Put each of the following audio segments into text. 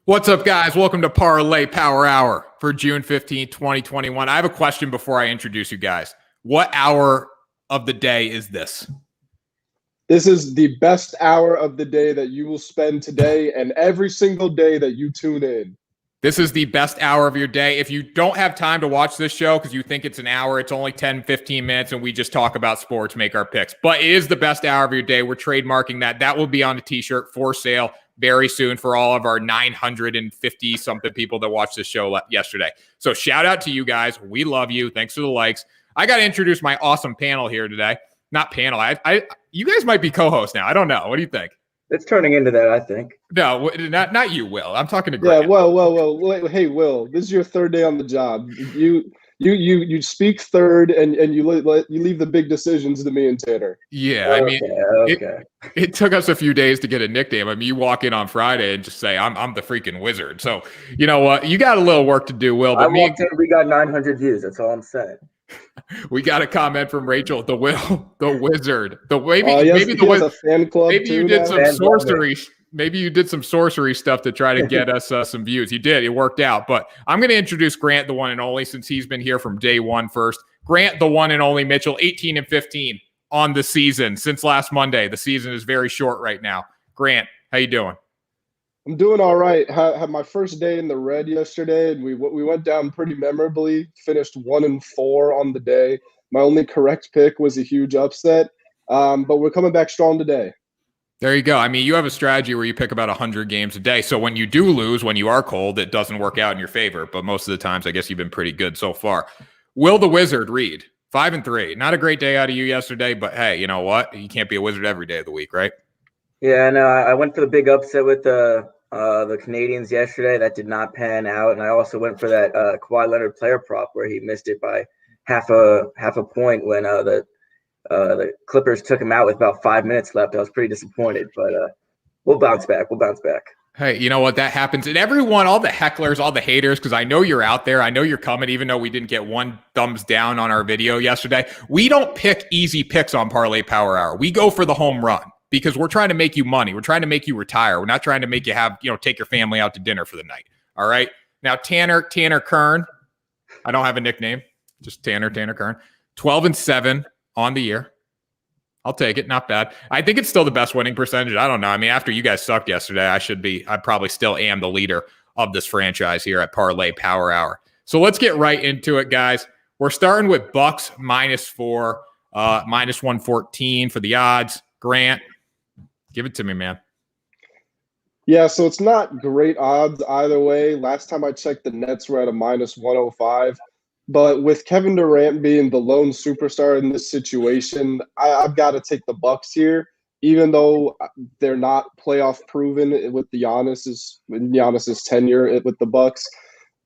What's up, guys? Welcome to Parlay Power Hour for June 15th, 2021. I have a question before I introduce you guys. What hour of the day is this? This is the best hour of the day that you will spend today and every single day that you tune in. This is the best hour of your day. If you don't have time to watch this show because you think it's an hour, it's only 10, 15 minutes, and we just talk about sports, make our picks. But it is the best hour of your day. We're trademarking that. That will be on a t-shirt for sale very soon for all of our 950-something people that watched this show yesterday. So shout out to you guys. We love you. Thanks for the likes. I got to introduce my awesome panel here today. Not panel. You guys might be co-hosts now. I don't know. What do you think? It's turning into that, I think. No, not you, Will. I'm talking to Grant. Yeah, well. Hey, Will, this is your third day on the job. You speak third, and you leave the big decisions to me and Tanner. Yeah, I mean, it took us a few days to get a nickname. I mean, you walk in on Friday and just say, I'm the freaking wizard. So, you know what? You got a little work to do, Will. But we got 900 views. That's all I'm saying. We got a comment from Rachel, the wizard. Maybe you did some sorcery. Maybe you did some sorcery stuff to try to get us some views. You did. It worked out. But I'm going to introduce Grant, the one and only, since he's been here from day one first. Grant, the one and only Mitchell, 18-15 on the season since last Monday. The season is very short right now. Grant, how you doing? I'm doing all right. Had my first day in the red yesterday, and we went down pretty memorably. Finished 1-4 on the day. My only correct pick was a huge upset, but we're coming back strong today. There you go. I mean, you have a strategy where you pick about 100 games a day. So when you do lose, when you are cold, it doesn't work out in your favor. But most of the times, I guess you've been pretty good so far. Will the Wizard read 5-3? Not a great day out of you yesterday, but hey, you know what? You can't be a wizard every day of the week, right? Yeah, no, I went for the big upset with the Canadians yesterday. That did not pan out, and I also went for that Kawhi Leonard player prop where he missed it by half a point when the Clippers took him out with about 5 minutes left. I was pretty disappointed, but we'll bounce back. Hey, you know what? That happens. And everyone, all the hecklers, all the haters, because I know you're out there. I know you're coming, even though we didn't get one thumbs down on our video yesterday. We don't pick easy picks on Parlay Power Hour. We go for the home run because we're trying to make you money. We're trying to make you retire. We're not trying to make you take your family out to dinner for the night. All right? Now, Tanner Kern. I don't have a nickname. Just Tanner Kern. 12-7 on the year. I'll take it. Not bad. I think it's still the best winning percentage. I don't know. I mean, after you guys sucked yesterday, I probably still am the leader of this franchise here at Parlay Power Hour. So let's get right into it, guys. We're starting with Bucks -4, -114 for the odds. Grant, give it to me, man. Yeah, so it's not great odds either way. Last time I checked, the Nets were at a -105. But with Kevin Durant being the lone superstar in this situation, I've got to take the Bucks here, even though they're not playoff proven with Giannis's tenure with the Bucks.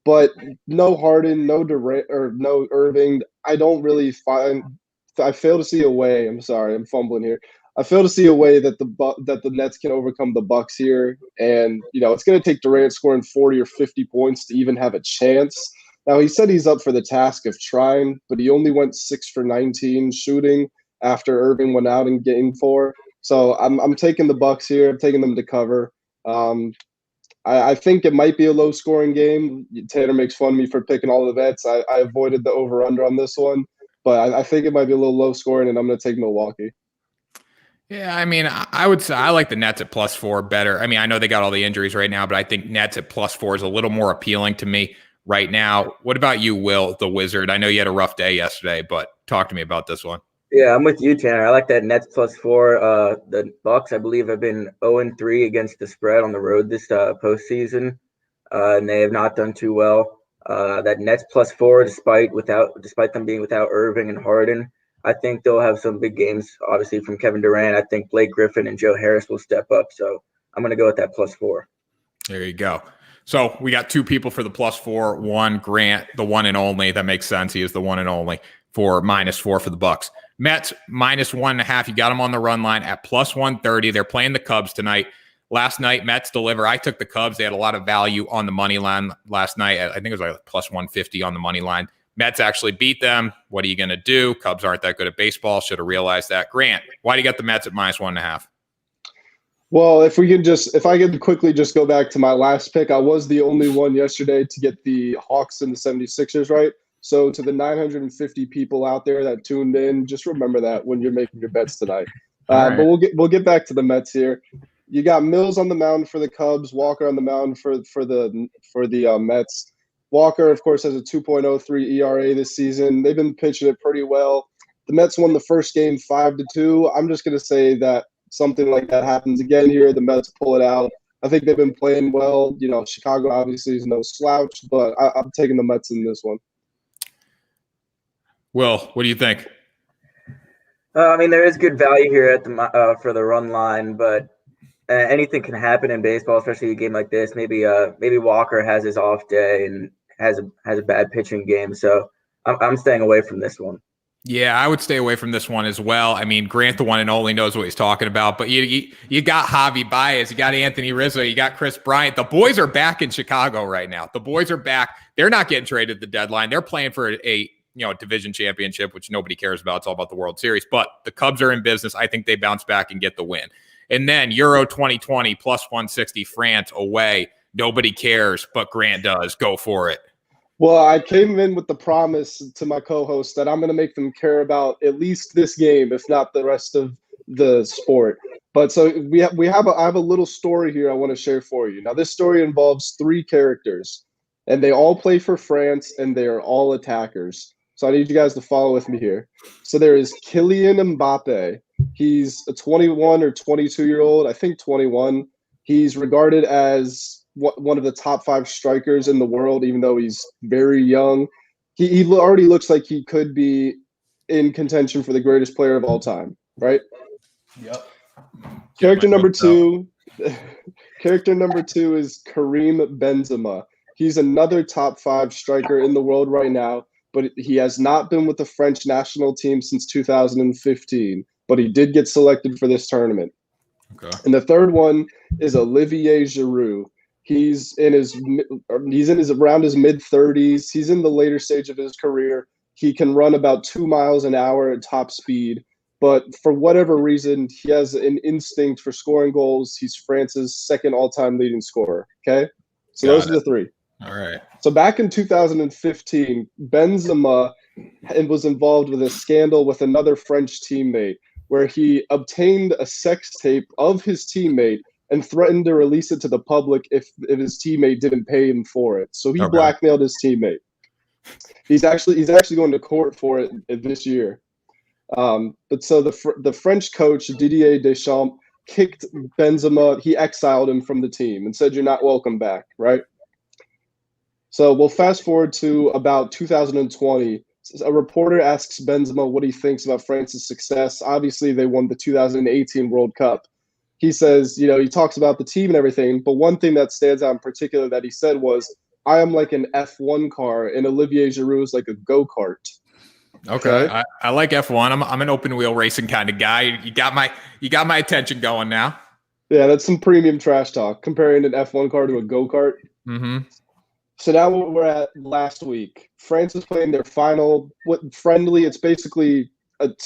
But no Harden, no Durant, or no Irving. I fail to see a way. I'm sorry, I'm fumbling here. I fail to see a way that the Nets can overcome the Bucks here, and it's going to take Durant scoring 40 or 50 points to even have a chance. Now, he said he's up for the task of trying, but he only went 6 for 19 shooting after Irving went out in Game 4. So I'm taking the Bucks here. I'm taking them to cover. I think it might be a low-scoring game. Tanner makes fun of me for picking all the bets. I avoided the over-under on this one, but I think it might be a little low-scoring, and I'm going to take Milwaukee. Yeah, I mean, I would say I like the Nets at +4 better. I mean, I know they got all the injuries right now, but I think Nets at +4 is a little more appealing to me right now. What about you, Will, the Wizard? I know you had a rough day yesterday, but talk to me about this one. Yeah, I'm with you, Tanner. I like that Nets +4. The Bucks, I believe, have been 0-3 against the spread on the road this postseason, and they have not done too well. That Nets +4, despite them being without Irving and Harden, I think they'll have some big games, obviously, from Kevin Durant. I think Blake Griffin and Joe Harris will step up, so I'm going to go with that +4. There you go. So we got two people for the +4. One, Grant, the one and only. That makes sense. He is the one and only for -4 for the Bucks. Mets -1.5. You got them on the run line at +130. They're playing the Cubs tonight. Last night, Mets deliver. I took the Cubs. They had a lot of value on the money line last night. I think it was like +150 on the money line. Mets actually beat them. What are you going to do? Cubs aren't that good at baseball. Should have realized that. Grant, why do you got the Mets at -1.5? Well, if I could quickly just go back to my last pick, I was the only one yesterday to get the Hawks and the 76ers right. So to the 950 people out there that tuned in, just remember that when you're making your bets tonight. All But right. we'll get back to the Mets here. You got Mills on the mound for the Cubs, Walker on the mound for the Mets. Walker, of course, has a 2.03 ERA this season. They've been pitching it pretty well. The Mets won the first game 5-2. I'm just going to say that something like that happens again here. The Mets pull it out. I think they've been playing well. Chicago obviously is no slouch, but I'm taking the Mets in this one. Will, what do you think? I mean, there is good value here at the for the run line, but anything can happen in baseball, especially a game like this. Maybe Walker has his off day and has a bad pitching game, so I'm staying away from this one. Yeah, I would stay away from this one as well. I mean, Grant, the one and only, knows what he's talking about. But you got Javi Baez, you got Anthony Rizzo, you got Chris Bryant. The boys are back in Chicago right now. The boys are back. They're not getting traded at the deadline. They're playing for a division championship, which nobody cares about. It's all about the World Series. But the Cubs are in business. I think they bounce back and get the win. And then Euro 2020 plus 160 France away. Nobody cares, but Grant does. Go for it. Well, I came in with the promise to my co-host that I'm going to make them care about at least this game, if not the rest of the sport. But so I have a little story here I want to share for you. Now, this story involves three characters, and they all play for France, and they are all attackers. So I need you guys to follow with me here. So there is Kylian Mbappe. He's a 21 or 22-year-old, I think 21. He's regarded as one of the top 5 strikers in the world, even though he's very young. He already looks like he could be in contention for the greatest player of all time, right? Yep. Character number two is Karim Benzema. He's another top 5 striker in the world right now, but he has not been with the French national team since 2015, but he did get selected for this tournament. Okay. And the third one is Olivier Giroud. He's around his mid-30s. He's in the later stage of his career. He can run about 2 miles an hour at top speed, but for whatever reason, he has an instinct for scoring goals. He's France's second all-time leading scorer. Okay, so those are the three. All right. So back in 2015, Benzema was involved with a scandal with another French teammate, where he obtained a sex tape of his teammate and threatened to release it to the public if his teammate didn't pay him for it. So he blackmailed his teammate. He's actually going to court for it this year. But so the French coach Didier Deschamps kicked Benzema. He exiled him from the team and said, "You're not welcome back." Right. So we'll fast forward to about 2020. A reporter asks Benzema what he thinks about France's success. Obviously, they won the 2018 World Cup. He says, he talks about the team and everything, but one thing that stands out in particular that he said was, "I am like an F1 car, and Olivier Giroud is like a go-kart." Okay. I like F1. I'm an open wheel racing kind of guy. You got my attention going now. Yeah, that's some premium trash talk, comparing an F1 car to a go-kart. Mm-hmm. So now we're at last week. France is playing their final friendly. It's basically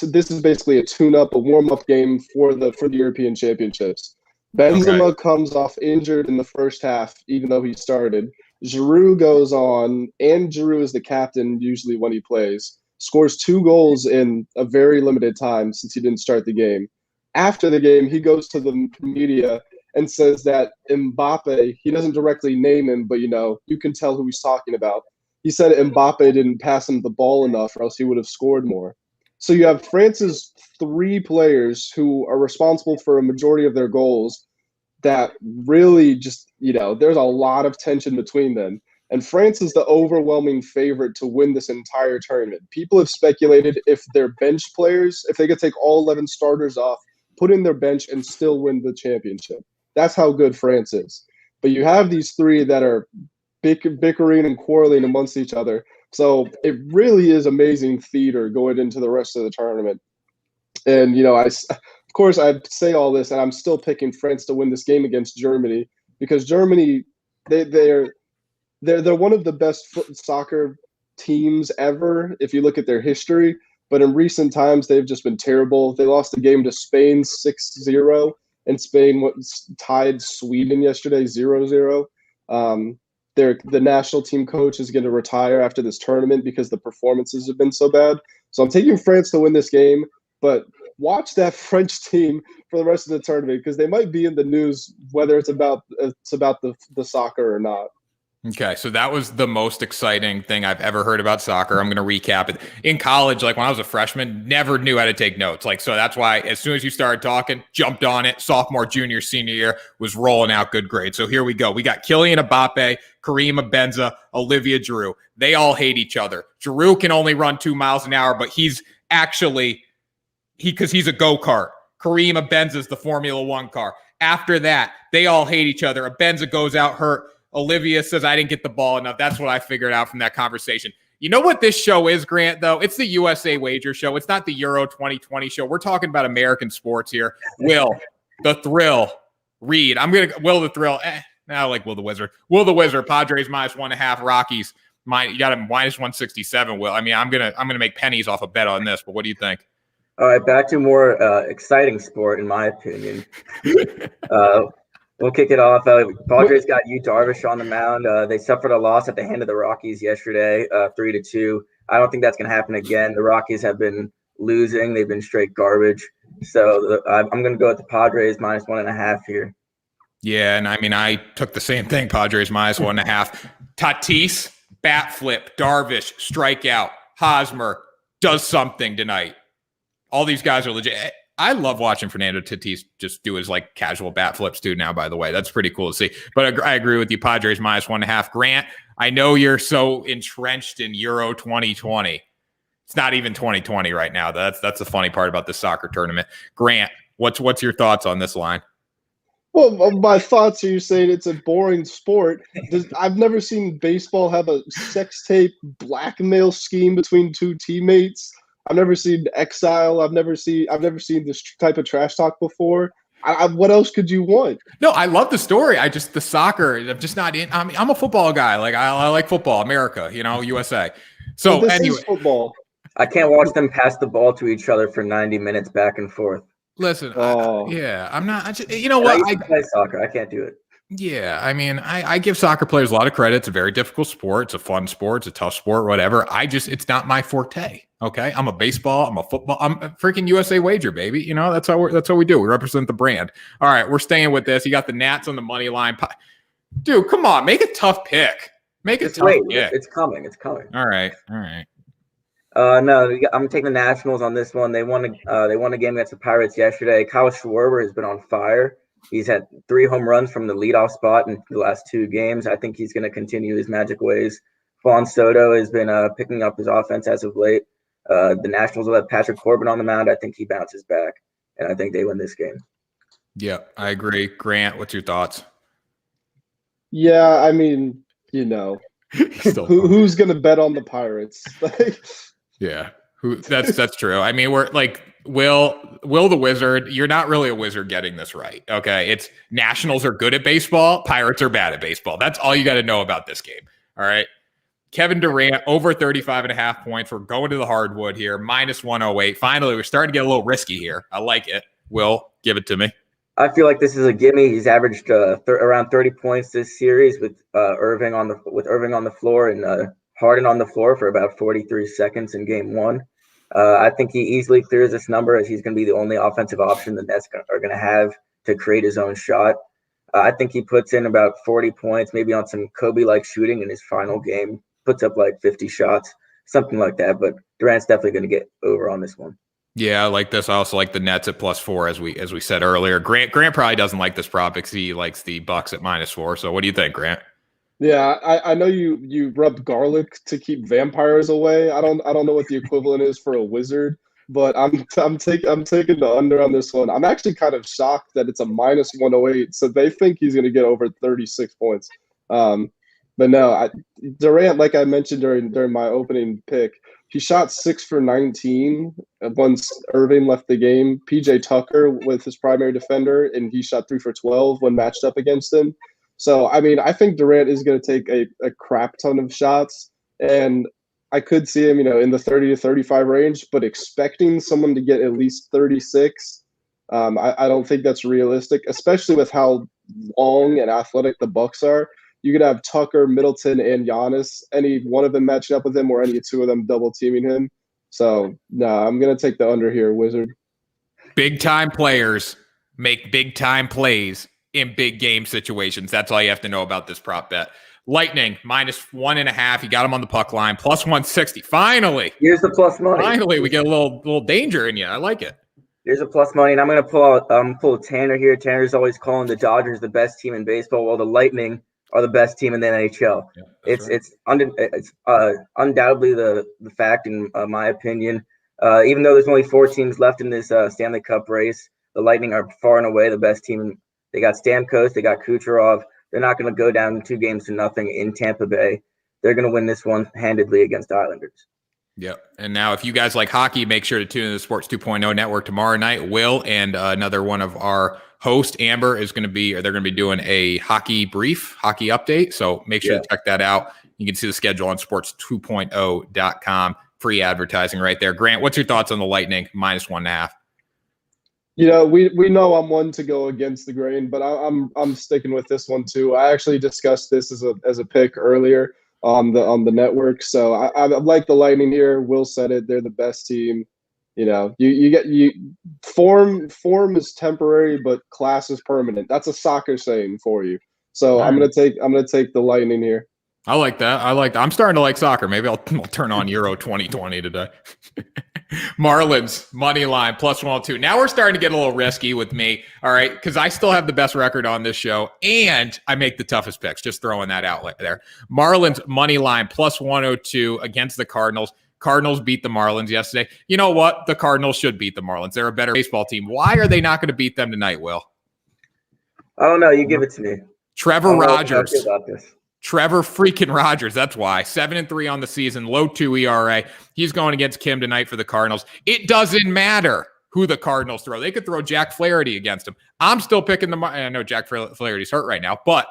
this is basically a tune-up, a warm-up game for the European Championships. Benzema comes off injured in the first half, even though he started. Giroud goes on, and Giroud is the captain usually when he plays. Scores 2 goals in a very limited time since he didn't start the game. After the game, he goes to the media and says that Mbappe, he doesn't directly name him, but you can tell who he's talking about. He said Mbappe didn't pass him the ball enough, or else he would have scored more. So you have France's 3 players who are responsible for a majority of their goals that really just, there's a lot of tension between them. And France is the overwhelming favorite to win this entire tournament. People have speculated if their bench players, if they could take all 11 starters off, put in their bench and still win the championship. That's how good France is. But you have these 3 that are bickering and quarreling amongst each other. So it really is amazing theater going into the rest of the tournament. And, of course, I say all this, and I'm still picking France to win this game against Germany, because Germany, they're one of the best soccer teams ever if you look at their history. But in recent times, they've just been terrible. They lost the game to Spain 6-0. and Spain tied Sweden yesterday 0-0. The national team coach is going to retire after this tournament because the performances have been so bad. So I'm taking France to win this game, but watch that French team for the rest of the tournament because they might be in the news whether it's about the soccer or not. Okay, so that was the most exciting thing I've ever heard about soccer. I'm going to recap it. In college, like when I was a freshman, never knew how to take notes. Like, so that's why as soon as you started talking, jumped on it. Sophomore, junior, senior year was rolling out good grades. So here we go. We got Kylian Mbappe, Karim Benzema, Olivia Giroud. They all hate each other. Giroud can only run 2 miles an hour, but he's actually because he's a go-kart. Karim Benzema is the Formula One car. After that, they all hate each other. Benzema goes out hurt. Olivia says, I didn't get the ball enough. That's what I figured out from that conversation. You know what this show is, Grant, though? It's the USA Wager show. It's not the Euro 2020 show. We're talking about American sports here. Will, the Thrill, Reed. Will the Thrill. I like Will the Wizard. Will the Wizard, Padres -1.5, Rockies. You got him -167, Will. I mean, I'm gonna make pennies off a bet on this, but what do you think? All right, back to more exciting sport, in my opinion. We'll kick it off. Padres got Yu Darvish on the mound. They suffered a loss at the hand of the Rockies yesterday, 3-2. I don't think that's going to happen again. The Rockies have been losing. They've been straight garbage. So I'm going to go with the Padres -1.5 here. Yeah, and I mean, I took the same thing. Padres -1.5. Tatis, bat flip. Darvish, strikeout. Hosmer does something tonight. All these guys are legit. I love watching Fernando Tatis just do his like casual bat flips too now, by the way. That's pretty cool to see. But I agree with you, Padres -1.5. Grant, I know you're so entrenched in Euro 2020. It's not even 2020 right now. That's the funny part about this soccer tournament. Grant, what's your thoughts on this line? Well, my thoughts are you saying it's a boring sport. I've never seen baseball have a sex tape blackmail scheme between two teammates. I've never seen exile. I've never seen this type of trash talk before. What else could you want? No, I love the story. The soccer. I'm just not in. I'm a football guy. Like I like football, America. USA. So this anyway, is football. I can't watch them pass the ball to each other for 90 minutes back and forth. Listen, I'm not. You know what? I play soccer. I can't do it. Yeah, I mean, I give soccer players a lot of credit. It's a very difficult sport. It's a fun sport. It's a tough sport, whatever. It's not my forte. Okay, I'm a baseball. I'm a football. I'm a freaking USA Wager, baby. That's how we do. We represent the brand. All right, we're staying with this. You got the Nats on the money line. Dude, come on, make a tough pick. Make a tough pick. It's coming. It's coming. All right. No, I'm taking the Nationals on this one. They won a game against the Pirates yesterday. Kyle Schwarber has been on fire. He's had 3 home runs from the leadoff spot in the last 2 games. I think he's going to continue his magic ways. Juan Soto has been picking up his offense as of late. The Nationals will have Patrick Corbin on the mound. I think he bounces back, and I think they win this game. Yeah, I agree. Grant, what's your thoughts? Yeah, I mean, who's going to bet on the Pirates? Yeah, that's true. I mean, we're like Will the Wizard. You're not really a wizard getting this right. Okay, it's Nationals are good at baseball. Pirates are bad at baseball. That's all you got to know about this game. All right. Kevin Durant over 35.5 points. We're going to the hardwood here, -108. Finally, we're starting to get a little risky here. I like it. Will, give it to me. I feel like this is a gimme. He's averaged around 30 points this series with Irving on the floor and Harden on the floor for about 43 seconds in game 1. I think he easily clears this number as he's going to be the only offensive option the Nets are going to have to create his own shot. I think he puts in about 40 points, maybe on some Kobe-like shooting in his final game, puts up like 50 shots, something like that. But Durant's definitely going to get over on this one. Yeah, I like this. I also like the Nets at +4, as we said earlier. Grant probably doesn't like this prop because he likes the Bucks at -4. So what do you think, Grant? Yeah, I know you rub garlic to keep vampires away. I don't know what the equivalent is for a wizard, but I'm taking the under on this one. I'm actually kind of shocked that it's a -108. So they think he's going to get over 36 points. But no, Durant, like I mentioned during my opening pick, he shot 6 for 19 once Irving left the game. PJ Tucker with his primary defender, and he shot 3 for 12 when matched up against him. So, I mean, I think Durant is going to take a crap ton of shots, and I could see him, in the 30 to 35 range, but expecting someone to get at least 36, I don't think that's realistic, especially with how long and athletic the Bucks are. You could have Tucker, Middleton, and Giannis, any one of them matching up with him, or any two of them double teaming him. So, no, I'm gonna take the under here, Wizard. Big time players make big time plays in big game situations. That's all you have to know about this prop bet. Lightning -1.5. You got them on the puck line, +160. Finally, here's the plus money. Finally, we get a little danger in you. I like it. Here's a plus money, and I'm gonna pull Tanner here. Tanner's always calling the Dodgers the best team in baseball, while the Lightning are the best team in the NHL. Yeah, it's undoubtedly the fact, in my opinion. Even though there's only 4 teams left in this Stanley Cup race, the Lightning are far and away the best team. They got Stamkos, they got Kucherov. They're not going to go down 2-0 in Tampa Bay. They're going to win this one handedly against the Islanders. Yep. And now, if you guys like hockey, make sure to tune in to the Sports 2.0 network tomorrow night. Will and another one of our hosts, Amber, they're going to be doing a hockey update. So make sure to check that out. You can see the schedule on sports2.0.com. Free advertising right there. Grant, what's your thoughts on the Lightning -1.5? You know, we know I'm one to go against the grain, but I'm sticking with this one too. I actually discussed this as a pick earlier on the network. So I like the Lightning here. Will said it. They're the best team. You know, form is temporary, but class is permanent. That's a soccer saying for you. So I'm gonna take the Lightning here. I like that. I'm starting to like soccer. Maybe I'll turn on Euro 2020 today. Marlins money line +102. Now we're starting to get a little risky with me. All right, because I still have the best record on this show, and I make the toughest picks. Just throwing that out there. Marlins money line +102 against the Cardinals. Cardinals beat the Marlins yesterday. You know what? The Cardinals should beat the Marlins. They're a better baseball team. Why are they not going to beat them tonight, Will? I don't know. You give it to me. Trevor Rogers. Trevor freaking Rogers. That's why. 7-3 on the season, low 2 ERA. He's going against Kim tonight for the Cardinals. It doesn't matter who the Cardinals throw. They could throw Jack Flaherty against him. I'm still picking I know Jack Flaherty's hurt right now, but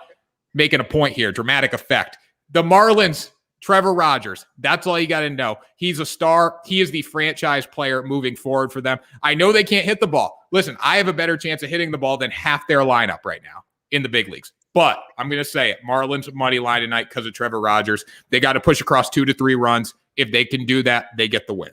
making a point here. Dramatic effect. The Marlins, Trevor Rogers. That's all you got to know. He's a star. He is the franchise player moving forward for them. I know they can't hit the ball. Listen, I have a better chance of hitting the ball than half their lineup right now in the big leagues. But I'm going to say it. Marlins money line tonight because of Trevor Rogers. They got to push across 2 to 3 runs. If they can do that, they get the win.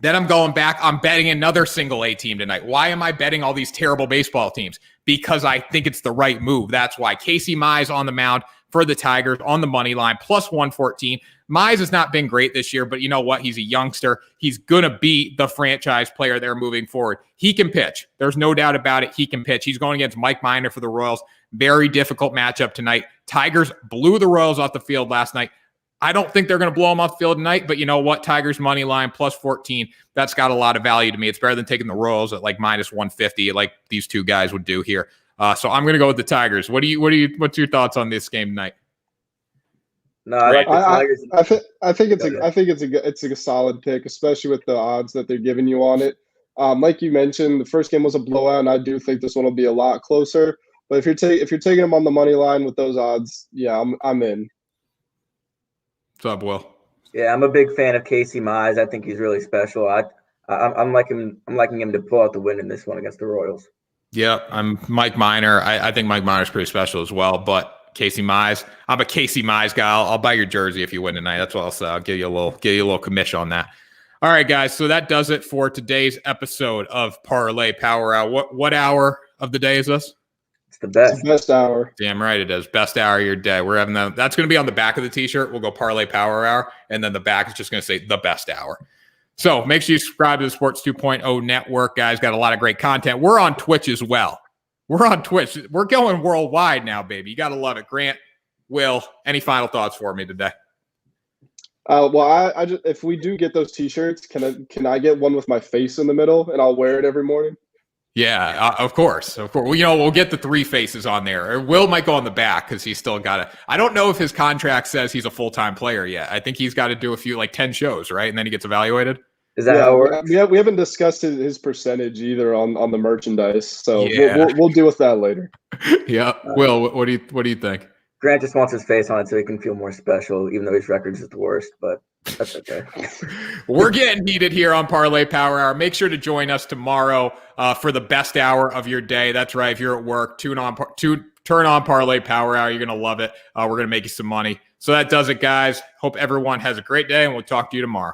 Then I'm going back. I'm betting another single A team tonight. Why am I betting all these terrible baseball teams? Because I think it's the right move. That's why. Casey Mize on the mound for the Tigers on the money line, +114. Mize has not been great this year, but you know what? He's a youngster. He's going to be the franchise player there moving forward. He can pitch. There's no doubt about it. He can pitch. He's going against Mike Minor for the Royals. Very difficult matchup tonight. Tigers blew the Royals off the field last night. I don't think they're going to blow them off the field tonight, but you know what? Tigers money line +14. That's got a lot of value to me. It's better than taking the Royals at like -150, like these two guys would do here. So I'm going to go with the Tigers. What's your thoughts on this game tonight? No, I think it's a solid pick, especially with the odds that they're giving you on it. Like you mentioned, the first game was a blowout, and I do think this one will be a lot closer. But if you're taking them on the money line with those odds, yeah, I'm in. What's up, Will? Yeah, I'm a big fan of Casey Mize. I think he's really special. I'm liking him to pull out the win in this one against the Royals. Yeah, I'm Mike Minor. I think Mike Minor's pretty special as well, but Casey Mize, I'm a Casey Mize guy. I'll buy your jersey if you win tonight. That's what I'll say. I'll give you a little commission on that. All right, guys. So that does it for today's episode of Parlay Power Hour. What hour of the day is this? It's the best. It's the best hour. Damn right it is. Best hour of your day. We're having that. That's going to be on the back of the t-shirt. We'll go Parlay Power Hour, and then the back is just going to say the best hour. So make sure you subscribe to the Sports 2.0 network, guys. Got a lot of great content. We're on Twitch as well. We're on Twitch. We're going worldwide now, baby. You got to love it. Grant, Will, any final thoughts for me today? Well, I just, if we do get those t-shirts, can I get one with my face in the middle, and I'll wear it every morning? Yeah, of course. Well, we'll get the 3 faces on there. Will might go on the back because he's still got to. I don't know if his contract says he's a full-time player yet. I think he's got to do a few, like 10 shows, right? And then he gets evaluated. Is that how it works? Yeah, we haven't discussed his percentage either on the merchandise, so yeah. we'll deal with that later. Yeah, Will, what do you think? Grant just wants his face on it so he can feel more special, even though his record is the worst. But That's okay. We're getting heated here on Parlay Power Hour. Make sure to join us tomorrow for the best hour of your day. That's right. If you're at work, turn on Parlay Power Hour. You're going to love it. We're going to make you some money. So that does it, guys. Hope everyone has a great day, and we'll talk to you tomorrow.